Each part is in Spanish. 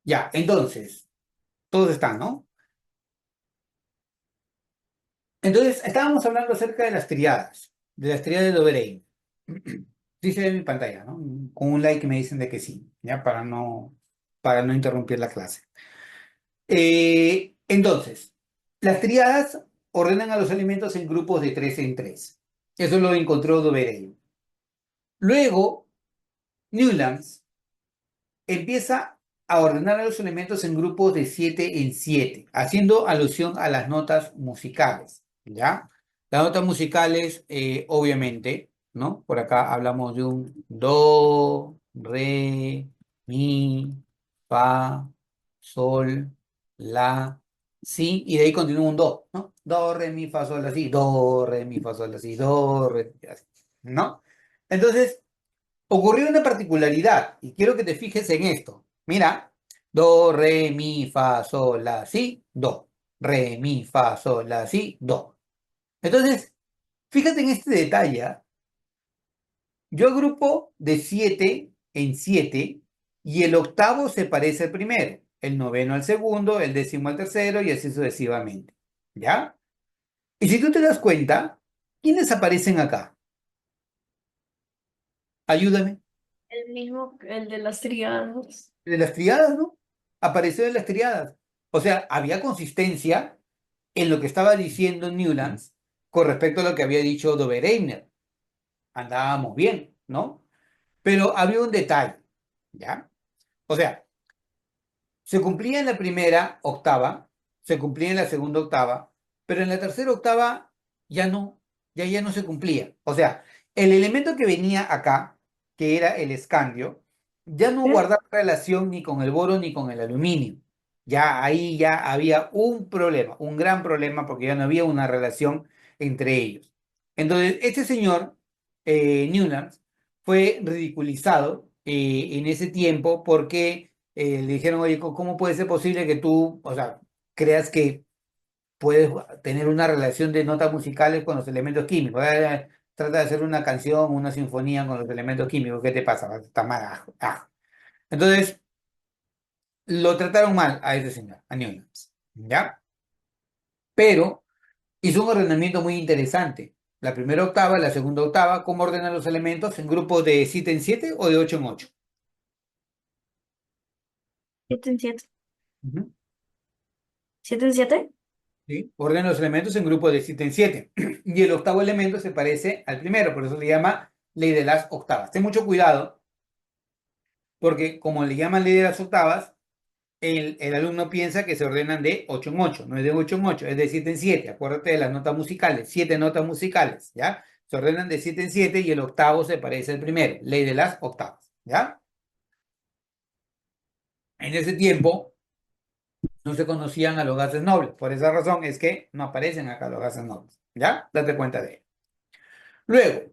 Ya, entonces, todos están, ¿no? Entonces, estábamos hablando acerca de las triadas de Oberein. Sí se ve en mi pantalla, ¿no? Con un like me dicen de que sí, ya, para no interrumpir la clase. Entonces, las triadas ordenan a los elementos en grupos de tres en tres. Eso lo encontró Oberein. Luego, Newlands empieza a ordenar a los elementos en grupos de 7 en 7, haciendo alusión a las notas musicales, ¿ya? Las notas musicales, obviamente, ¿no? Por acá hablamos de un do, re, mi, fa, sol, la, si, y de ahí continúa un do, ¿no? Do, re, mi, fa, sol, la, si, do, re, mi, fa, sol, la, si, do, re, así, ¿no? Entonces, ocurrió una particularidad y quiero que te fijes en esto. Mira, do, re, mi, fa, sol, la, si, do. Re, mi, fa, sol, la, si, do. Entonces, fíjate en este detalle. ¿Ah? Yo agrupo de 7 en 7 y el octavo se parece al primero, el noveno al segundo, el décimo al tercero y así sucesivamente. ¿Ya? Y si tú te das cuenta, ¿quiénes aparecen acá? Ayúdame. El mismo, el de las triadas. De las triadas, ¿no? Apareció en las triadas. O sea, había consistencia en lo que estaba diciendo Newlands con respecto a lo que había dicho Dobereiner. Andábamos bien, ¿no? Pero había un detalle, ¿ya? O sea, se cumplía en la primera octava, se cumplía en la segunda octava, pero en la tercera octava ya no se cumplía. O sea, el elemento que venía acá, que era el escandio, ya no ¿Eh? guardaba relación ni con el boro ni con el aluminio. Ya ahí ya había un problema, un gran problema, porque ya no había una relación entre ellos. Entonces, este señor, Newlands, fue ridiculizado en ese tiempo porque le dijeron, oye, ¿cómo puede ser posible que tú, o sea, creas que puedes tener una relación de notas musicales con los elementos químicos? Trata de hacer una canción, una sinfonía con los elementos químicos, ¿qué te pasa? Está mal. Entonces, lo trataron mal a ese señor, a Newlands, ¿ya? Pero hizo un ordenamiento muy interesante. La primera octava, la segunda octava, ¿cómo ordenan los elementos? ¿En grupos de 7 en 7 o de 8 en 8? 7 en 7. ¿7 en 7? ¿Sí? Ordena los elementos en grupos de 7 en 7. Y el octavo elemento se parece al primero, por eso se llama ley de las octavas. Ten mucho cuidado, porque como le llaman ley de las octavas, el alumno piensa que se ordenan de 8 en 8. No es de 8 en 8, es de 7 en 7. Acuérdate de las notas musicales, 7 notas musicales, ¿ya? Se ordenan de 7 en 7 y el octavo se parece al primero, ley de las octavas, ¿ya? En ese tiempo no se conocían a los gases nobles, por esa razón es que no aparecen acá los gases nobles, ¿ya? Date cuenta de ello. Luego,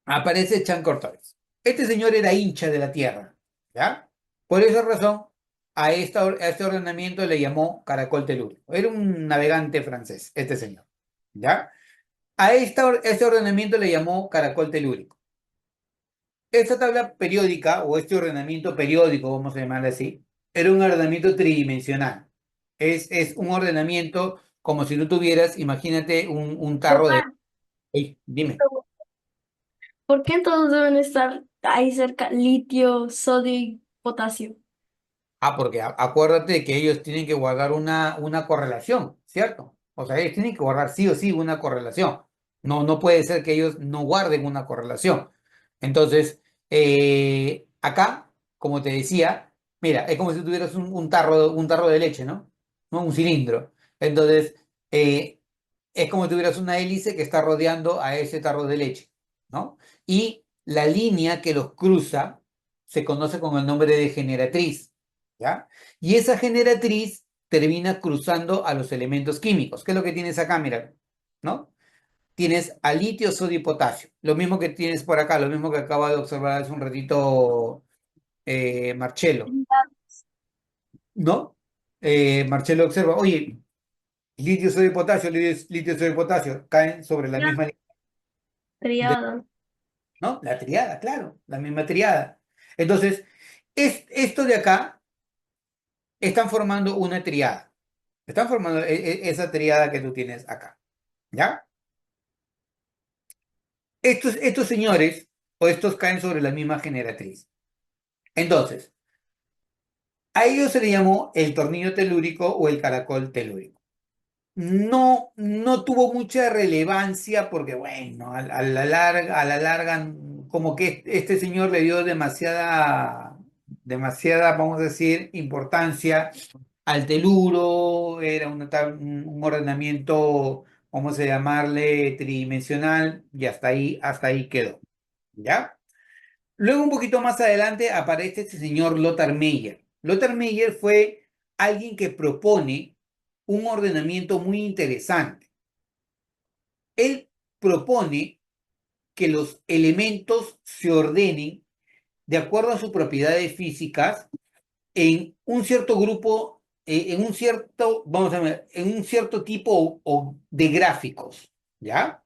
aparece Chan Cortores. Este señor era hincha de la tierra, ¿ya? Por esa razón, a este ordenamiento le llamó Caracol Telúrico. Era un navegante francés, este señor, ¿ya? Este ordenamiento le llamó Caracol Telúrico. Esta tabla periódica, o este ordenamiento periódico, vamos a llamarle así, era un ordenamiento tridimensional. Es un ordenamiento como si tú tuvieras, imagínate, un tarro de... Papá, Ey, dime. ¿por qué todos deben estar ahí cerca? Litio, sodio y potasio. Porque acuérdate que ellos tienen que guardar una correlación, ¿cierto? O sea, ellos tienen que guardar sí o sí una correlación. No, no puede ser que ellos no guarden una correlación. Entonces, acá, como te decía, mira, es como si tuvieras un tarro de leche, ¿no? ¿No? Un cilindro. Entonces, eh, es como si tuvieras una hélice que está rodeando a ese tarro de leche, ¿no? Y la línea que los cruza se conoce con el nombre de generatriz. ¿Ya? Y esa generatriz termina cruzando a los elementos químicos. ¿Qué es lo que tienes acá? Mira, ¿no? Tienes a litio, sodio y potasio. Lo mismo que tienes por acá, lo mismo que acaba de observar hace un ratito Marcelo, ¿no? Marcelo observa, oye, litio, sodio y potasio, litio, sodio y potasio, caen sobre la Ya, misma línea, triada. ¿no? La triada, claro, la misma triada. Entonces, esto de acá están formando una triada. Están formando esa triada que tú tienes acá. ¿Ya? Estos señores, o estos caen sobre la misma generatriz. Entonces, a ellos se le llamó el tornillo telúrico o el caracol telúrico. No tuvo mucha relevancia porque, bueno, a la larga, como que este señor le dio demasiada, vamos a decir, importancia al teluro, era un ordenamiento, vamos a llamarle tridimensional, y hasta ahí quedó, ¿ya? Luego, un poquito más adelante, aparece este señor Lothar Meyer. Lothar Meyer fue alguien que propone un ordenamiento muy interesante. Él propone que los elementos se ordenen de acuerdo a sus propiedades físicas en un cierto grupo, en un cierto, vamos a ver, en un cierto tipo de gráficos, ¿ya?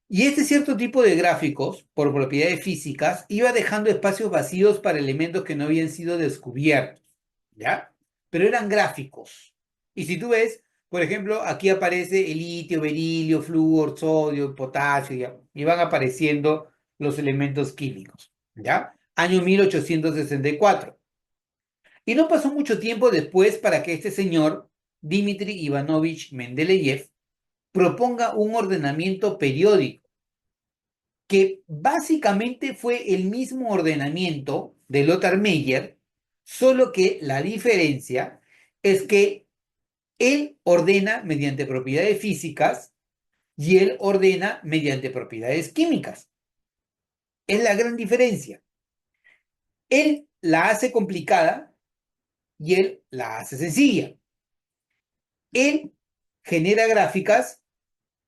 Y este cierto tipo de gráficos, por propiedades físicas, iba dejando espacios vacíos para elementos que no habían sido descubiertos, ¿ya? Pero eran gráficos. Y si tú ves, por ejemplo, aquí aparece el litio, berilio, flúor, sodio, potasio, y van apareciendo los elementos químicos, ¿ya? Año 1864. Y no pasó mucho tiempo después para que este señor, Dmitri Ivanovich Mendeleev, proponga un ordenamiento periódico que básicamente fue el mismo ordenamiento de Lothar Meyer, solo que la diferencia es que él ordena mediante propiedades físicas y él ordena mediante propiedades químicas. Es la gran diferencia. Él la hace complicada y él la hace sencilla. Él genera gráficas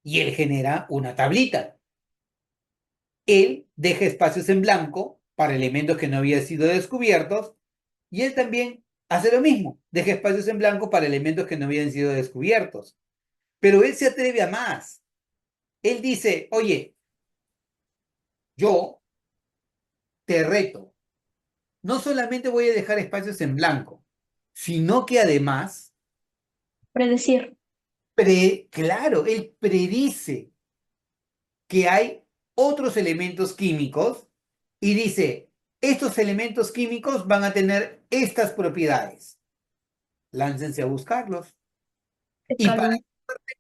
y él genera una tablita. Él deja espacios en blanco para elementos que no habían sido descubiertos y él también hace lo mismo, deja espacios en blanco para elementos que no habían sido descubiertos. Pero él se atreve a más. Él dice, oye, yo te reto, no solamente voy a dejar espacios en blanco, sino que además, Predecir. claro, él predice que hay otros elementos químicos y dice, estos elementos químicos van a tener estas propiedades. Láncense a buscarlos. Y para, Calum-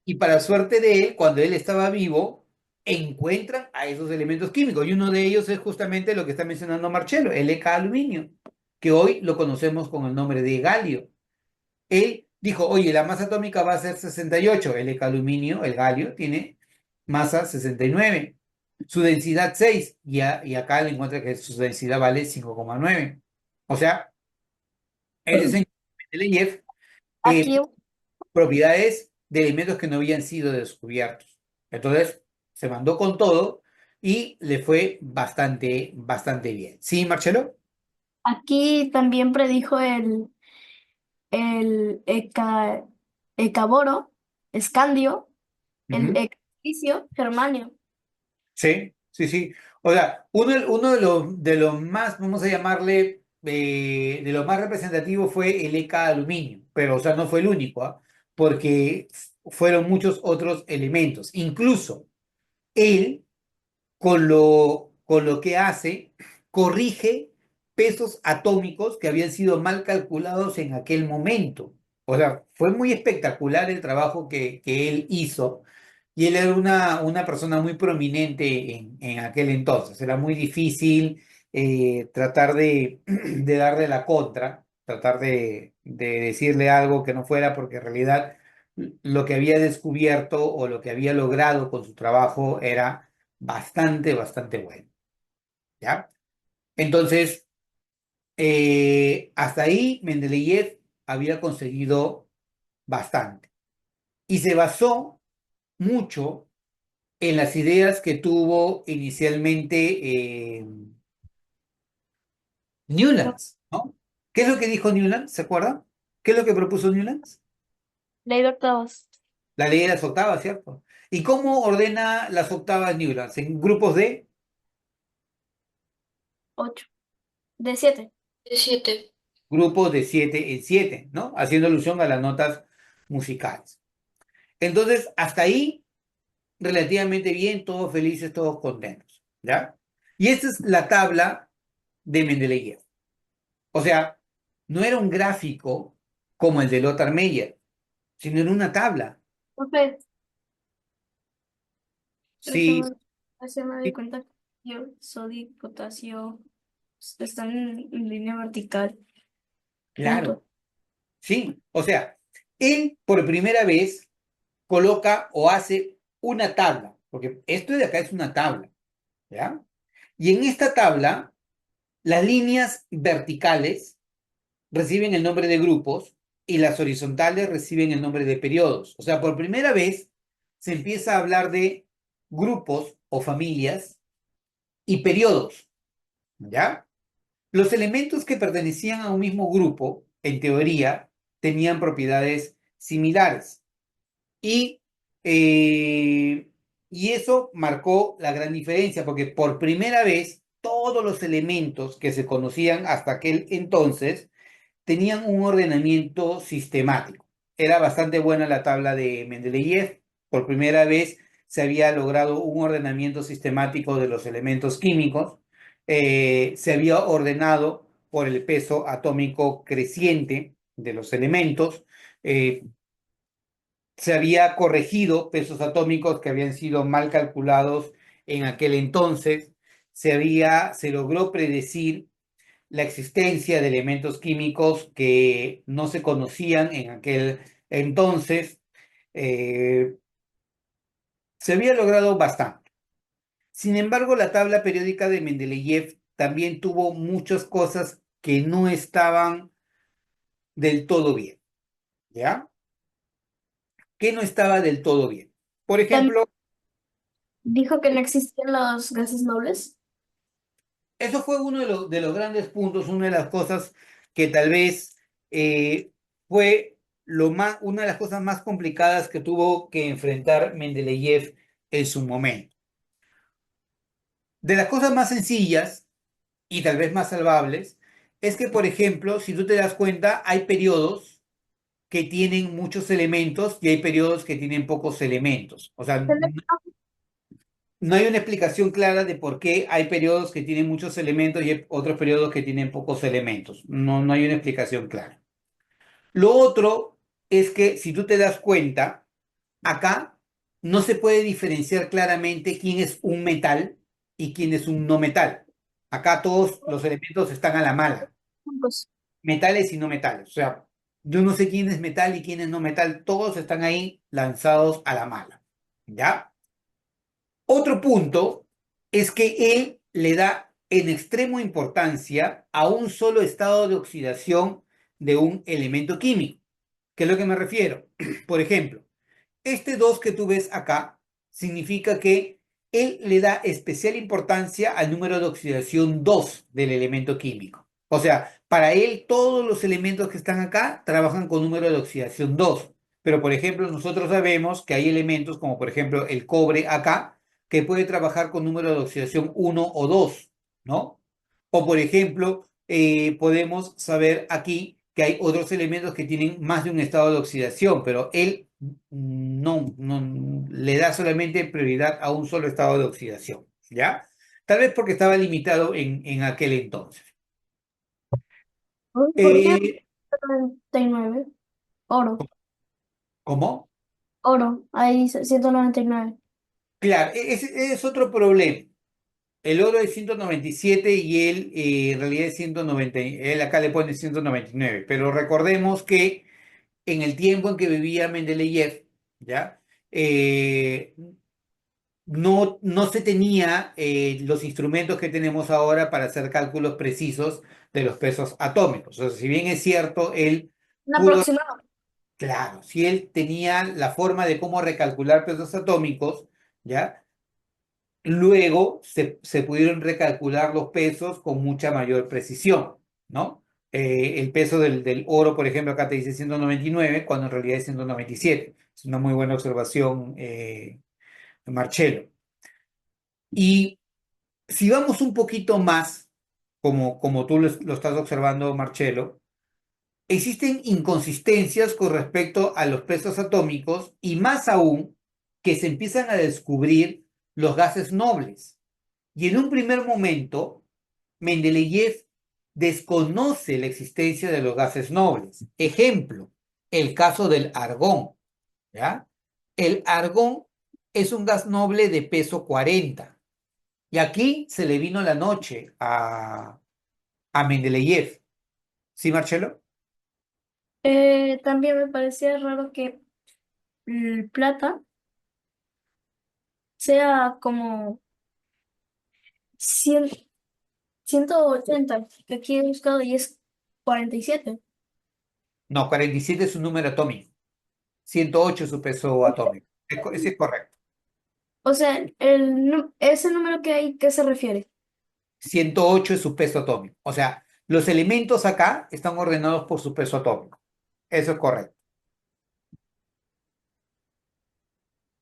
y para suerte de él, cuando él estaba vivo, encuentran a esos elementos químicos. Y uno de ellos es justamente lo que está mencionando Marcello, el EK-aluminio, que hoy lo conocemos con el nombre de galio. Él dijo, oye, la masa atómica va a ser 68. El EK-aluminio, el galio, tiene masa 69. Su densidad 6. Y acá le encuentra que su densidad vale 5,9. O sea, ese señor Mendeleev, Aquí, propiedades de elementos que no habían sido descubiertos. Entonces, se mandó con todo y le fue bastante, bastante bien. ¿Sí, Marcelo? aquí también predijo el Ecaboro, Escandio, el Ujú. Ecadicio, Germanio. Sí, sí, sí. O sea, uno de los más, vamos a llamarle, de los más representativos fue el EK aluminio, pero, o sea, no fue el único, ¿ah? Porque fueron muchos otros elementos. Incluso él con lo que hace, corrige pesos atómicos que habían sido mal calculados en aquel momento. O sea, fue muy espectacular el trabajo que él hizo y él era una persona muy prominente en aquel entonces. Era muy difícil tratar de darle la contra, tratar de decirle algo que no fuera, porque en realidad lo que había descubierto o lo que había logrado con su trabajo era bastante, bastante bueno, ¿ya? Entonces, hasta ahí Mendeleev había conseguido bastante y se basó mucho en las ideas que tuvo inicialmente Newlands, ¿no? ¿Qué es lo que dijo Newlands? ¿Se acuerdan? ¿Qué es lo que propuso Newlands? Ley de octavos, La ley de las octavas, ¿cierto? ¿Y cómo ordena las octavas Newlands? ¿En grupos de? 8, de 7. De 7. grupos de 7 en 7, ¿no? Haciendo alusión a las notas musicales. Entonces, hasta ahí, relativamente bien, todos felices, todos contentos, ¿ya? Y esta es la tabla de Mendeleev. O sea, no era un gráfico como el de Lothar Meyer, sino en una tabla. Profe, Sí, recién me di sí, cuenta que yo, sodio, potasio están en línea vertical, claro, juntos. sí. O sea, él por primera vez coloca o hace una tabla, porque esto de acá es una tabla, ¿ya? Y en esta tabla, las líneas verticales reciben el nombre de grupos y las horizontales reciben el nombre de periodos. O sea, por primera vez se empieza a hablar de grupos o familias y periodos, ¿ya? Los elementos que pertenecían a un mismo grupo, en teoría, tenían propiedades similares. Y, eh, y eso marcó la gran diferencia, porque por primera vez todos los elementos que se conocían hasta aquel entonces tenían un ordenamiento sistemático. Era bastante buena la tabla de Mendeleev. Por primera vez se había logrado un ordenamiento sistemático de los elementos químicos. Se había ordenado por el peso atómico creciente de los elementos. Eh, Se había corregido pesos atómicos que habían sido mal calculados en aquel entonces. Se logró predecir la existencia de elementos químicos que no se conocían en aquel entonces. eh, Se había logrado bastante. Sin embargo, la tabla periódica de Mendeleev también tuvo muchas cosas que no estaban del todo bien, ¿ya? Que no estaba del todo bien. Por También ejemplo, dijo que no existían los gases nobles. eso fue uno de los grandes puntos, una de las cosas que tal vez fue una de las cosas más complicadas que tuvo que enfrentar Mendeleev en su momento. De las cosas más sencillas y tal vez más salvables, es que, por ejemplo, si tú te das cuenta, hay periodos que tienen muchos elementos y hay periodos que tienen pocos elementos. O sea, no hay una explicación clara de por qué hay periodos que tienen muchos elementos y hay otros periodos que tienen pocos elementos. No, no hay una explicación clara. Lo otro es que si tú te das cuenta, acá no se puede diferenciar claramente quién es un metal y quién es un no metal. Acá todos los elementos están a la mala, Juntos. metales y no metales. O sea, yo no sé quién es metal y quién es no metal, todos están ahí lanzados a la mala. ¿Ya? Otro punto es que él le da en extremo importancia a un solo estado de oxidación de un elemento químico. ¿Qué es lo que me refiero? Por ejemplo, este 2 que tú ves acá significa que él le da especial importancia al número de oxidación 2 del elemento químico. O sea, para él todos los elementos que están acá trabajan con número de oxidación 2. Pero, por ejemplo, nosotros sabemos que hay elementos como, por ejemplo, el cobre acá, que puede trabajar con número de oxidación 1 o 2, ¿no? O, por ejemplo, podemos saber aquí que hay otros elementos que tienen más de un estado de oxidación, pero él no le da solamente prioridad a un solo estado de oxidación, ¿ya? Tal vez porque estaba limitado en aquel entonces. ¿Por qué Eh, 99? Oro, ¿Cómo? oro, hay 199. Claro, ese es otro problema. El oro es 197 y él en realidad es 190, él acá le pone 199, pero recordemos que en el tiempo en que vivía Mendeleev, ¿ya? Eh, no se tenía los instrumentos que tenemos ahora para hacer cálculos precisos de los pesos atómicos. O sea, si bien es cierto, él Un pudo, aproximado. claro, si él tenía la forma de cómo recalcular pesos atómicos, ¿ya? Luego se pudieron recalcular los pesos con mucha mayor precisión, ¿no? El peso del oro, por ejemplo, acá te dice 199, cuando en realidad es 197. Es una muy buena observación, Marcelo. Y si vamos un poquito más, como tú lo estás observando, Marcelo, existen inconsistencias con respecto a los pesos atómicos y más aún que se empiezan a descubrir los gases nobles. Y en un primer momento, Mendeleev desconoce la existencia de los gases nobles. Ejemplo, el caso del argón, ¿ya? El argón es un gas noble de peso 40. Y aquí se le vino la noche a Mendeleev. ¿Sí, Marcelo? También me parecía raro que el plata sea como 100, 180, que aquí he buscado y es 47. No, 47 es un número atómico. 108 es su peso atómico. Ese es correcto. O sea, ese número que hay, ¿qué se refiere? 108 es su peso atómico. O sea, los elementos acá están ordenados por su peso atómico. Eso es correcto.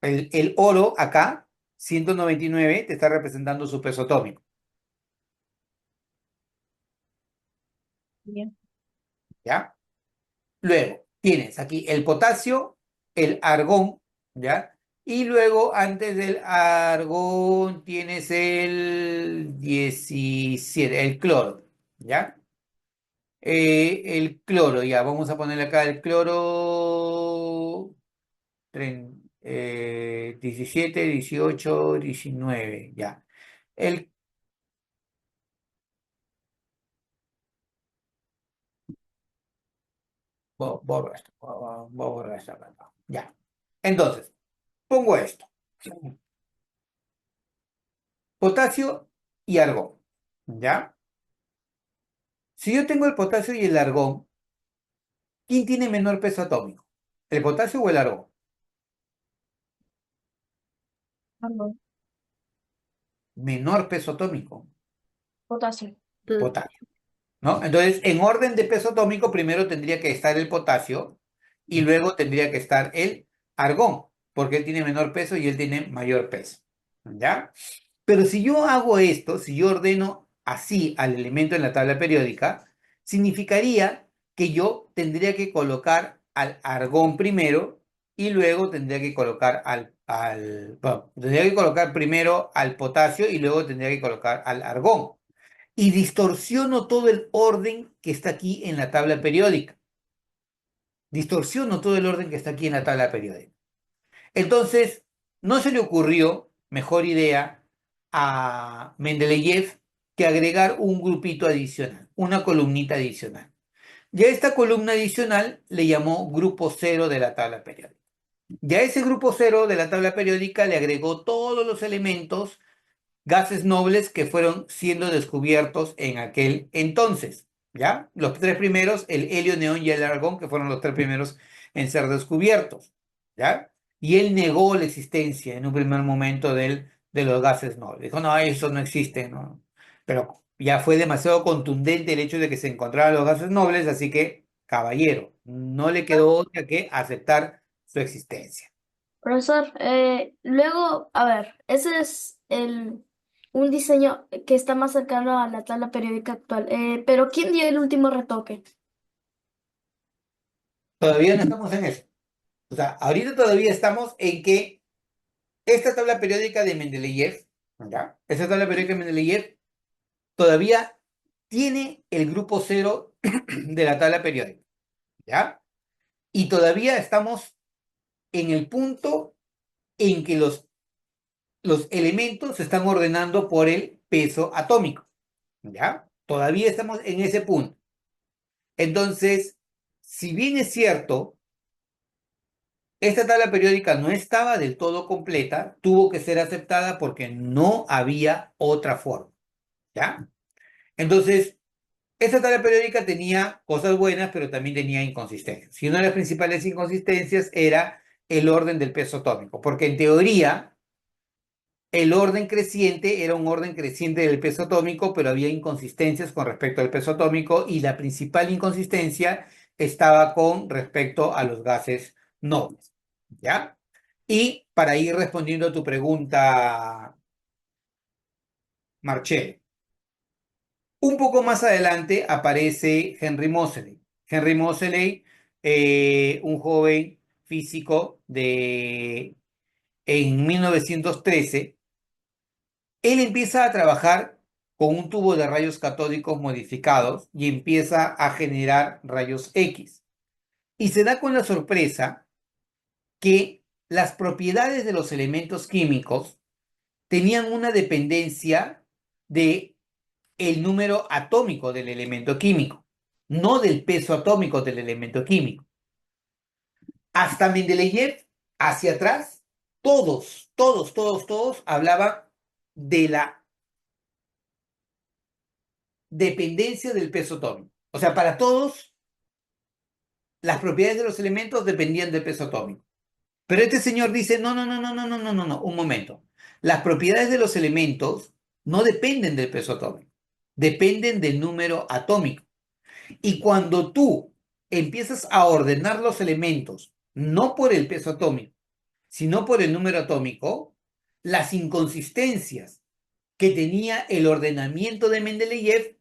El oro acá, 199, te está representando su peso atómico. Bien. ¿Ya? Luego, tienes aquí el potasio, el argón, ¿ya? Y luego, antes del argón, tienes el 17, el cloro, ¿ya? El cloro, ya, vamos a ponerle acá el cloro 17, 18, 19, ya. El, borro esto, voy a borrar esta acá, ya. Entonces, pongo esto, potasio y argón, ¿ya? Si yo tengo el potasio y el argón, ¿quién tiene menor peso atómico? ¿El potasio o el argón? Argón, Menor peso atómico, potasio. potasio. ¿No? Entonces, en orden de peso atómico, primero tendría que estar el potasio y luego tendría que estar el argón, porque él tiene menor peso y él tiene mayor peso. ¿Ya? Pero si yo hago esto, si yo ordeno así al elemento en la tabla periódica, significaría que yo tendría que colocar al argón primero y luego tendría que colocar bueno, tendría que colocar primero al potasio y luego tendría que colocar al argón y distorsiono todo el orden que está aquí en la tabla periódica. Distorsiono todo el orden que está aquí en la tabla periódica. Entonces, no se le ocurrió mejor idea a Mendeleev que agregar un grupito adicional, una columnita adicional. Y a esta columna adicional le llamó grupo cero de la tabla periódica. Y a ese grupo cero de la tabla periódica le agregó todos los elementos gases nobles que fueron siendo descubiertos en aquel entonces, ¿ya? Los tres primeros, el helio, neón y el argón, que fueron los tres primeros en ser descubiertos, ¿ya? Y él negó la existencia en un primer momento de los gases nobles. Dijo, no, eso no existe, ¿no? Pero ya fue demasiado contundente el hecho de que se encontraran los gases nobles, así que, caballero, no le quedó otra que aceptar su existencia. Profesor, luego, a ver, ese es un diseño que está más cercano a la tabla periódica actual. Pero ¿quién dio el último retoque? Todavía no estamos en eso. O sea, ahorita todavía estamos en que esta tabla periódica de Mendeleev, ¿ya? Esta tabla periódica de Mendeleev todavía tiene el grupo cero de la tabla periódica, ¿ya? Y todavía estamos en el punto en que los elementos se están ordenando por el peso atómico, ¿ya? Todavía estamos en ese punto. Entonces, si bien es cierto, esta tabla periódica no estaba del todo completa, tuvo que ser aceptada porque no había otra forma, ¿ya? Entonces, esta tabla periódica tenía cosas buenas, pero también tenía inconsistencias. Y una de las principales inconsistencias era el orden del peso atómico, porque en teoría el orden creciente era un orden creciente del peso atómico, pero había inconsistencias con respecto al peso atómico y la principal inconsistencia estaba con respecto a los gases nobles, ¿ya? Y para ir respondiendo a tu pregunta, Marchel, un poco más adelante aparece Henry Moseley. Henry Moseley, un joven físico en 1913, él empieza a trabajar con un tubo de rayos catódicos modificados y empieza a generar rayos X. Y se da con la sorpresa que las propiedades de los elementos químicos tenían una dependencia de el número atómico del elemento químico, no del peso atómico del elemento químico. Hasta Mendeleev, hacia atrás, todos hablaban de la dependencia del peso atómico. O sea, para todos, las propiedades de los elementos dependían del peso atómico. Pero este señor dice, no, no, no, no, no, no, no, no, no, un momento. Las propiedades de los elementos no dependen del peso atómico, dependen del número atómico. Y cuando tú empiezas a ordenar los elementos, no por el peso atómico, sino por el número atómico, las inconsistencias que tenía el ordenamiento de Mendeleev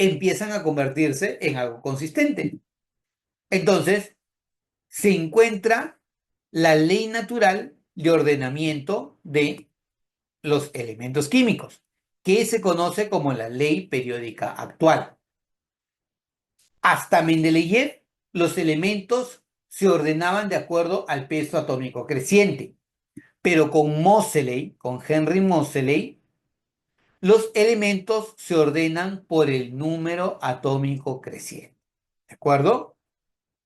empiezan a convertirse en algo consistente. Entonces, se encuentra la ley natural de ordenamiento de los elementos químicos, que se conoce como la ley periódica actual. Hasta Mendeleev, los elementos se ordenaban de acuerdo al peso atómico creciente, pero con Moseley, con Henry Moseley, los elementos se ordenan por el número atómico creciente. ¿De acuerdo?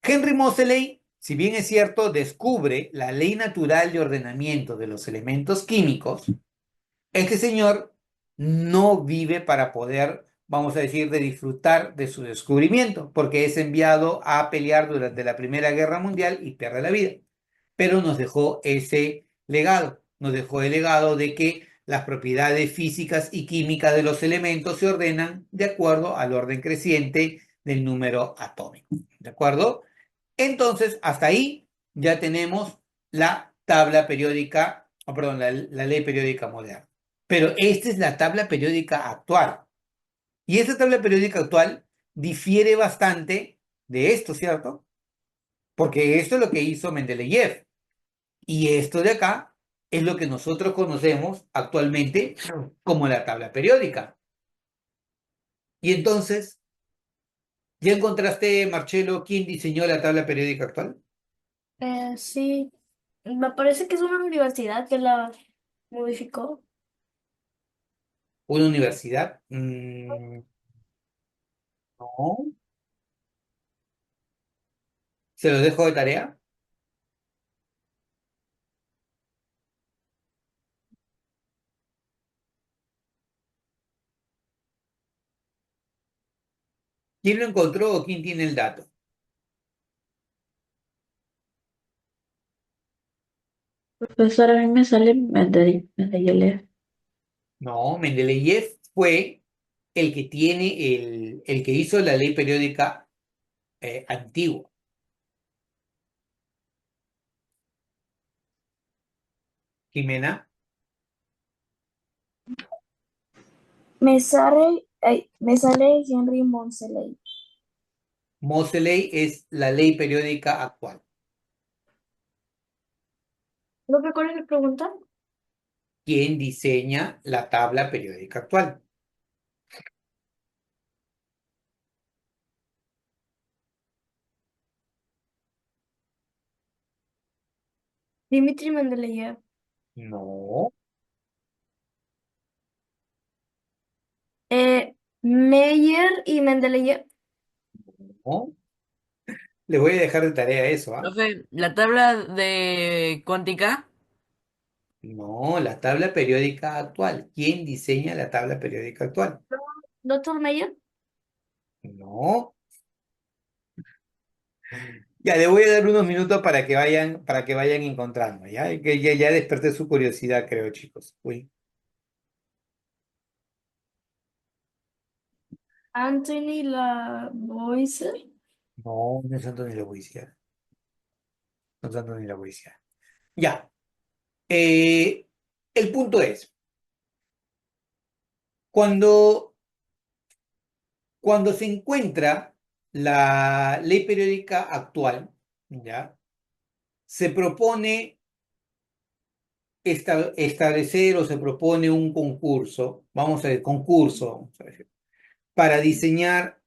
Henry Moseley, si bien es cierto, descubre la ley natural de ordenamiento de los elementos químicos, este señor no vive para poder, vamos a decir, de disfrutar de su descubrimiento, porque es enviado a pelear durante la Primera Guerra Mundial y pierde la vida. Pero nos dejó ese legado, nos dejó el legado de que las propiedades físicas y químicas de los elementos se ordenan de acuerdo al orden creciente del número atómico. ¿De acuerdo? Entonces, hasta ahí ya tenemos la tabla periódica, o perdón, la ley periódica moderna. Pero esta es la tabla periódica actual. Y esta tabla periódica actual difiere bastante de esto, ¿cierto? Porque esto es lo que hizo Mendeleev. Y esto de acá es lo que nosotros conocemos actualmente como la tabla periódica. Y entonces, ¿ya encontraste, Marcelo, quién diseñó la tabla periódica actual? Sí, me parece que es una universidad que la modificó. ¿Una universidad? No. ¿Se lo dejo de tarea? ¿Quién lo encontró o quién tiene el dato? Profesor, a mí me sale Mendeleev. No, Mendeleev fue el que tiene el que hizo la ley periódica antigua. Jimena, Me sale Henry Moseley. Moseley es la ley periódica actual. ¿No me acuerdo la pregunta? ¿Quién diseña la tabla periódica actual? Dimitri Mendeleev. No, Meyer y Mendeleev. no. Le voy a dejar de tarea eso, ¿ah? Profe, la tabla de cuántica. No, la tabla periódica actual. ¿Quién diseña la tabla periódica actual? Doctor Meyer. No. Ya le voy a dar unos minutos para que vayan encontrando, ¿ya? Que ya desperté su curiosidad, creo, chicos. Uy, Anthony Lavoisier. no, no es Antonio Lavoisier. No es Antonio Lavoisier. Ya. eh, el punto es, cuando, cuando se encuentra la ley periódica actual, ¿ya? Se propone establecer o se propone un concurso, vamos a ver, concurso, vamos a decir, para diseñar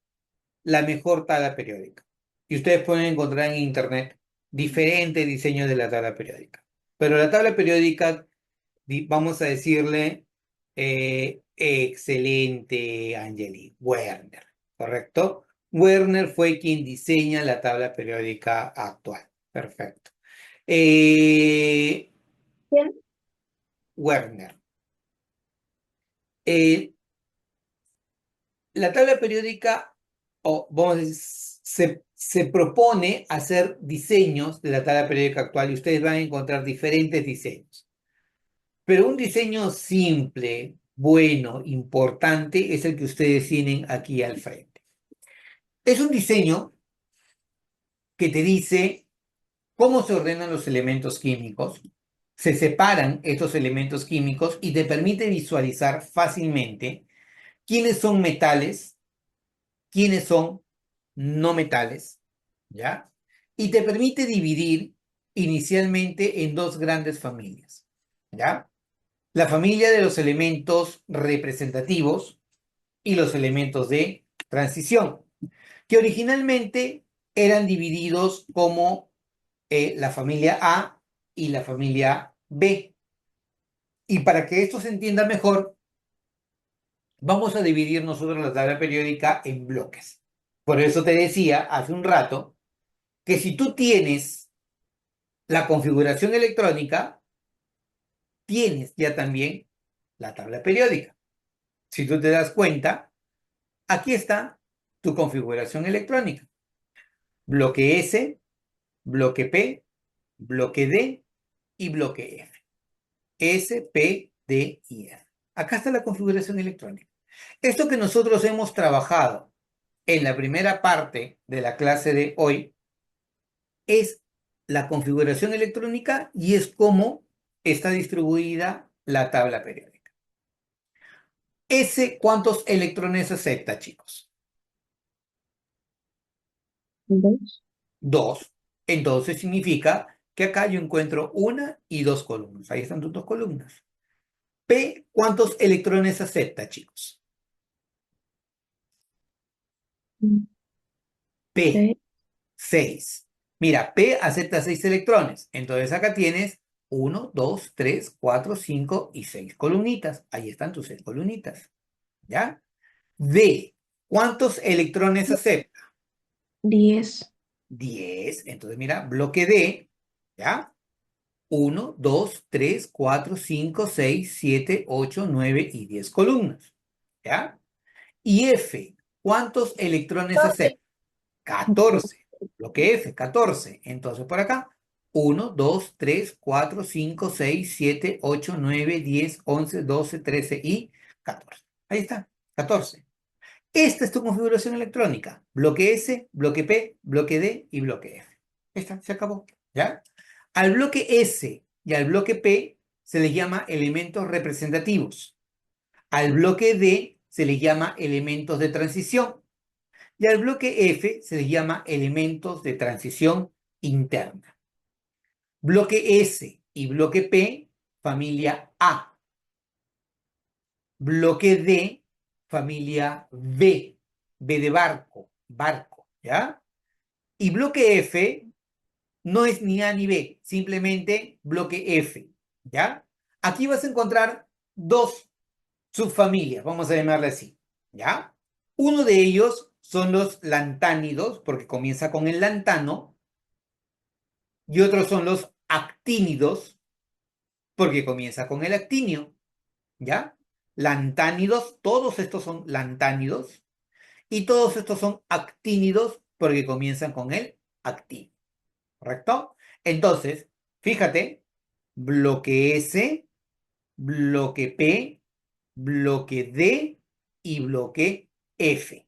la mejor tabla periódica. Y ustedes pueden encontrar en internet diferentes diseños de la tabla periódica. Pero la tabla periódica, vamos a decirle, excelente, Angeli, Werner, ¿correcto? Werner fue quien diseña la tabla periódica actual. Perfecto. Eh, ¿Quién? Werner. Eh, la tabla periódica, o vamos a decir, se propone hacer diseños de la tabla periódica actual y ustedes van a encontrar diferentes diseños. Pero un diseño simple, bueno, importante, es el que ustedes tienen aquí al frente. Es un diseño que te dice cómo se ordenan los elementos químicos, se separan estos elementos químicos y te permite visualizar fácilmente quiénes son metales, quiénes son no metales, ¿ya? Y te permite dividir inicialmente en dos grandes familias, ¿ya? La familia de los elementos representativos y los elementos de transición, que originalmente eran divididos como la familia A y la familia B. Y para que esto se entienda mejor, vamos a dividir nosotros la tabla periódica en bloques. Por eso te decía hace un rato que si tú tienes la configuración electrónica, tienes ya también la tabla periódica. Si tú te das cuenta, aquí está tu configuración electrónica. Bloque S, bloque P, bloque D y bloque F. S, P, D y F. Acá está la configuración electrónica. Esto que nosotros hemos trabajado en la primera parte de la clase de hoy es la configuración electrónica y es cómo está distribuida la tabla periódica. S, ¿cuántos electrones acepta, chicos? 2. 2. Entonces significa que acá yo encuentro una y dos columnas. Ahí están tus dos columnas. P, ¿cuántos electrones acepta, chicos? P, 6. 6. Mira, P acepta 6 electrones. Entonces acá tienes 1, 2, 3, 4, 5 y 6 columnitas. Ahí están tus 6 columnitas. ¿Ya? D, ¿cuántos electrones acepta? 10. 10. Entonces mira, bloque D, ¿ya? 1, 2, 3, 4, 5, 6, 7, 8, 9 y 10 columnas. ¿Ya? Y F, ¿cuántos electrones acepta? 14. Bloque F, 14. Entonces por acá, 1, 2, 3, 4, 5, 6, 7, 8, 9, 10, 11, 12, 13 y 14. Ahí está, 14. Esta es tu configuración electrónica. Bloque S, bloque P, bloque D y bloque F. Esta se acabó. ¿Ya? Al bloque S y al bloque P se les llama elementos representativos. Al bloque D se les llama elementos de transición. Y al bloque F se les llama elementos de transición interna. Bloque S y bloque P, familia A. Bloque D, familia B. B de barco, barco, ¿ya? Y bloque F no es ni A ni B, simplemente bloque F, ¿ya? Aquí vas a encontrar dos subfamilias, vamos a llamarle así, ¿ya? Uno de ellos son los lantánidos, porque comienza con el lantano, y otros son los actínidos, porque comienza con el actinio, ¿ya? Lantánidos, todos estos son lantánidos, y todos estos son actínidos, porque comienzan con el actino, ¿correcto? Entonces, fíjate, bloque S, bloque P, bloque D y bloque F.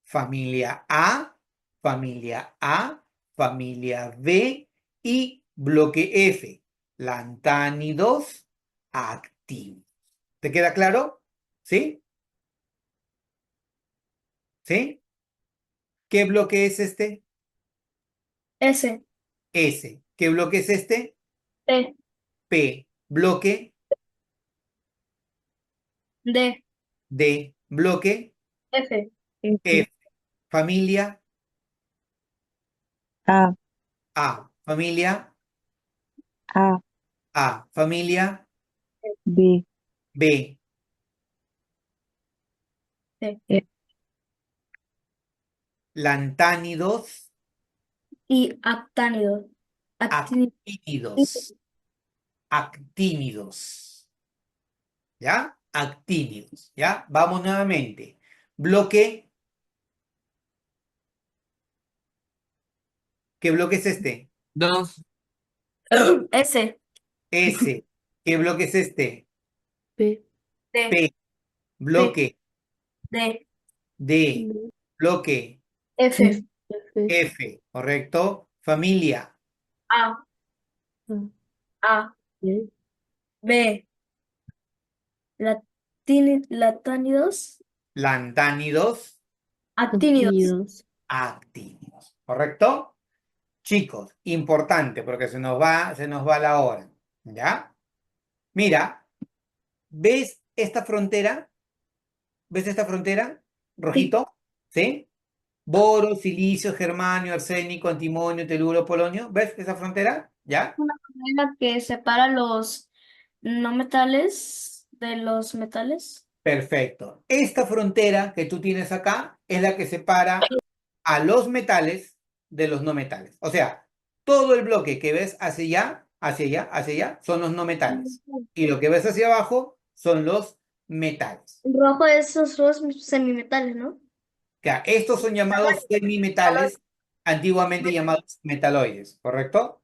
Familia A, familia A, familia B y bloque F. Lantánidos activos. ¿Te queda claro? ¿Sí? ¿Sí? ¿Qué bloque es este? S, S. ¿Qué bloque es este? T, P. Bloque D, D. Bloque F, F. Familia A, A. Familia A, A. Familia B, B. T. E, Lantánidos Y actánido. Acti- actínidos. Actínidos. ¿Ya? Actínidos. ¿Ya? Vamos nuevamente. Bloque. ¿Qué bloque es este? Dos. S, S. ¿Qué bloque es este? P, T, P. P, Bloque D, D. Bloque F, F, F, F. ¿Correcto? Familia A, A, E, B, latánidos, lantánidos actínidos. actínidos. ¿Correcto? Chicos, importante porque se nos va la hora. ¿Ya? Mira, ¿ves esta frontera? ¿Ves esta frontera? Sí. Rojito, ¿sí? Boro, silicio, germanio, arsénico, antimonio, teluro, polonio. ¿Ves esa frontera? ¿Ya? Una cadena que separa los no metales de los metales. Perfecto. Esta frontera que tú tienes acá es la que separa a los metales de los no metales. O sea, todo el bloque que ves hacia allá, hacia allá, hacia allá, son los no metales. Y lo que ves hacia abajo son los metales. Rojo es esos dos semimetales, ¿no? Ya, estos son llamados semimetales, antiguamente llamados metaloides, ¿correcto?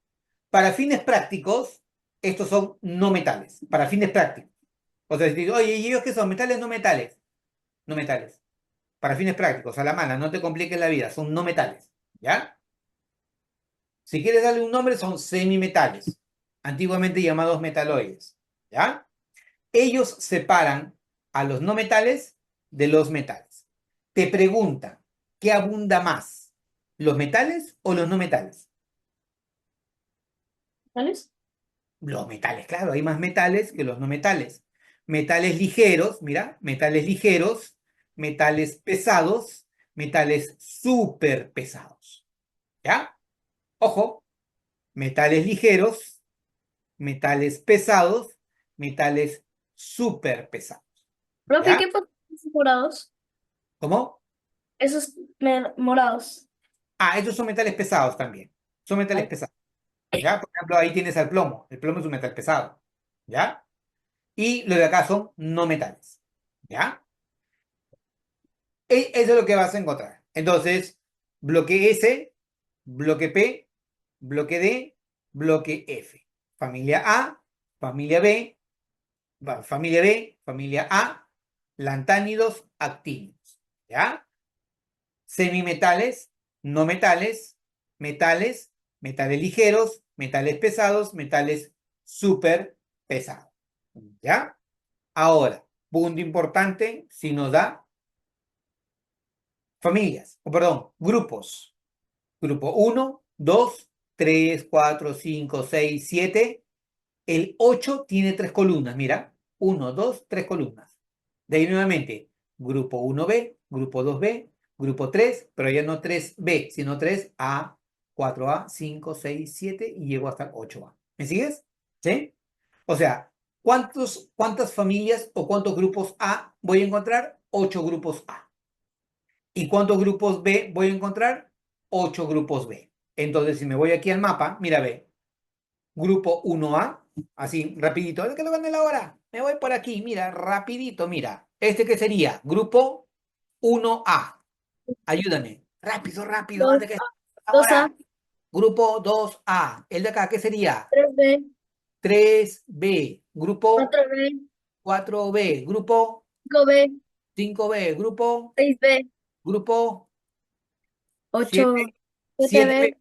Para fines prácticos, estos son no metales, para fines prácticos. O sea, si digo, oye, ¿y ellos qué son? ¿Metales o no metales? No metales. Para fines prácticos, a la mala, no te compliques la vida, son no metales, ¿ya? Si quieres darle un nombre, son semimetales, antiguamente llamados metaloides, ¿ya? Ellos separan a los no metales de los metales. Te pregunta, ¿qué abunda más? ¿Los metales o los no metales? ¿Metales? Los metales, claro, hay más metales que los no metales. Metales ligeros, mira, metales pesados, metales súper pesados. ¿Ya? Ojo, metales ligeros, metales pesados, metales súper pesados. Profe, ¿Ya? ¿qué pasa con esos morados? ¿Cómo? Esos morados. Ah, estos son metales pesados también. Son metales Ay, pesados. ¿Ya? Por ejemplo, ahí tienes al plomo. El plomo es un metal pesado. ¿Ya? Y los de acá son no metales. ¿Ya? Eso es lo que vas a encontrar. Entonces, bloque S, bloque P, bloque D, bloque F. Familia A, familia B, familia B, familia A, lantánidos, actínidos. ¿Ya? Semimetales, no metales, metales, metales ligeros, metales pesados, metales súper pesados. ¿Ya? Ahora, punto importante, si nos da familias, o perdón, grupos. Grupo uno, 2, 3, 4, 5, 6, 7. El 8 tiene tres columnas, mira. Uno, 2, 3 columnas. De ahí nuevamente, grupo 1B, grupo 2B, grupo 3, pero ya no 3B, sino 3A, 4A, 5, 6, 7 y llego hasta el 8A. ¿Me sigues? ¿Sí? O sea, ¿cuántas familias o cuántos grupos A voy a encontrar? 8 grupos A. ¿Y cuántos grupos B voy a encontrar? 8 grupos B. Entonces, si me voy aquí al mapa, mira, ve, grupo 1A, así, rapidito, es que lo gané la hora. Me voy por aquí, mira, rapidito, mira. ¿Este qué sería? Grupo 1A. Ayúdame. Rápido, rápido, dos, antes que dos A, ahora. Grupo 2A. ¿El de acá qué sería? 3B, 3B. Grupo 4B, 4B. Grupo 5B, 5B. Grupo, 6B, grupo 7, 8, 7B, 7B.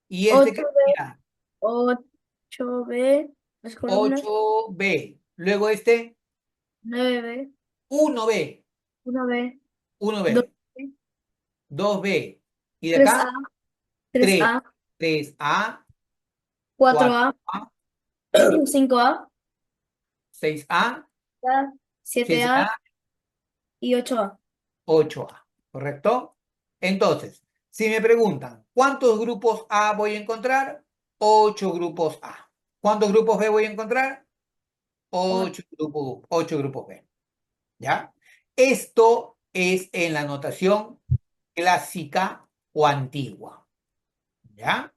¿Y este qué 8B, sería? 8B, las columnas, 8B. Luego este, 9B, 1B. 1B, 1B. 2B, 2B. Y de 3A, acá, 3. 3A, 3A, 4A, 4A, 5A, 6A, 7A 7A, y 8A. 8A. ¿Correcto? Entonces, si me preguntan, ¿cuántos grupos A voy a encontrar? 8 grupos A. ¿Cuántos grupos B voy a encontrar? 8 grupos B. ¿Ya? Esto es en la notación clásica o antigua. ¿Ya?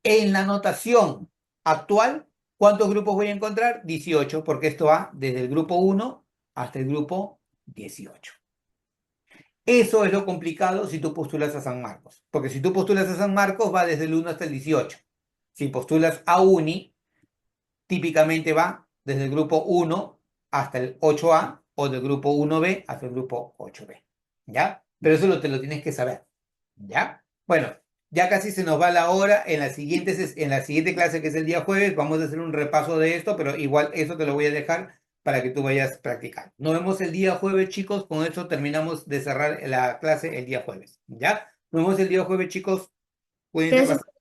En la notación actual, ¿cuántos grupos voy a encontrar? 18, porque esto va desde el grupo 1 hasta el grupo 18. Eso es lo complicado si tú postulas a San Marcos, porque si tú postulas a San Marcos va desde el 1 hasta el 18. Si postulas a Uni, típicamente va desde el grupo 1 hasta el 8A o del grupo 1B hasta el grupo 8B. ¿Ya? Pero eso te lo tienes que saber. ¿Ya? Bueno, ya casi se nos va la hora. En la siguiente clase, que es el día jueves, vamos a hacer un repaso de esto, pero igual eso te lo voy a dejar para que tú vayas practicando. Nos vemos el día jueves, chicos. Con eso terminamos de cerrar la clase el día jueves. ¿Ya? Nos vemos el día jueves, chicos. Cuídense Gracias. bastante.